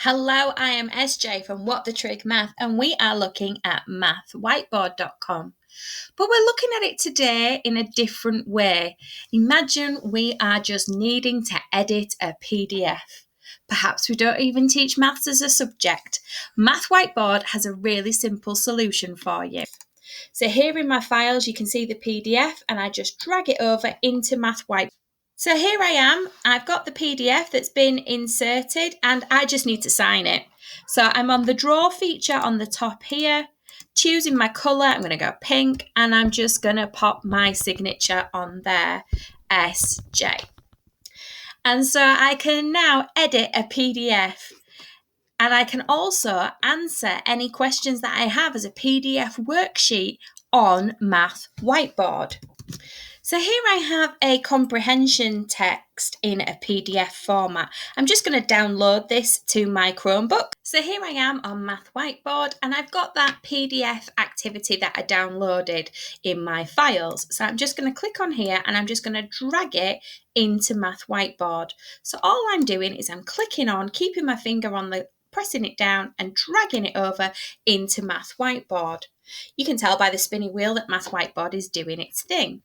Hello, I am SJ from What the Trig Math, and we are looking at mathwhiteboard.com. But we're looking at it today in a different way. Imagine we are just needing to edit a PDF. Perhaps we don't even teach maths as a subject. Math Whiteboard has a really simple solution for you. So here in my files, you can see the PDF, and I just drag it over into Math Whiteboard. So here I am, I've got the PDF that's been inserted and I just need to sign it. So I'm on the draw feature on the top here, choosing my colour, I'm going to go pink, and I'm just going to pop my signature on there, SJ. And so I can now edit a PDF. And I can also answer any questions that I have as a PDF worksheet on Math Whiteboard. So here I have a comprehension text in a PDF format. I'm just going to download this to my Chromebook. So here I am on Math Whiteboard, and I've got that PDF activity that I downloaded in my files. So I'm just going to click on here and I'm just going to drag it into Math Whiteboard. So all I'm doing is I'm clicking on, keeping my finger on pressing it down and dragging it over into Math Whiteboard. You can tell by the spinny wheel that Math Whiteboard is doing its thing.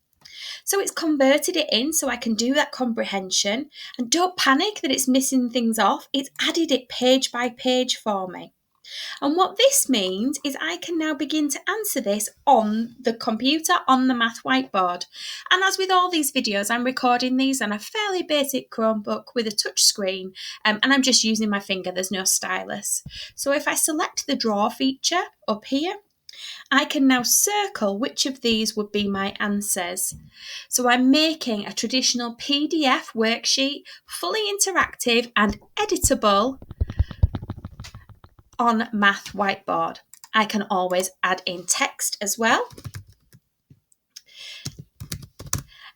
So it's converted it in so I can do that comprehension, and don't panic that it's missing things off. It's added it page by page for me. And what this means is I can now begin to answer this on the computer, on the Math Whiteboard. And as with all these videos, I'm recording these on a fairly basic Chromebook with a touch screen, and I'm just using my finger, there's no stylus. So if I select the draw feature up here, I can now circle which of these would be my answers. So I'm making a traditional PDF worksheet, fully interactive and editable on Math Whiteboard. I can always add in text as well.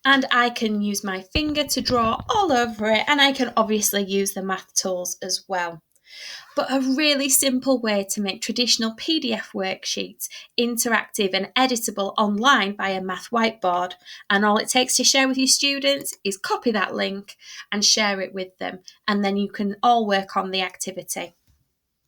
And I can use my finger to draw all over it, and I can obviously use the math tools as well. But a really simple way to make traditional PDF worksheets interactive and editable online by a Math Whiteboard. And all it takes to share with your students is copy that link and share it with them. And then you can all work on the activity.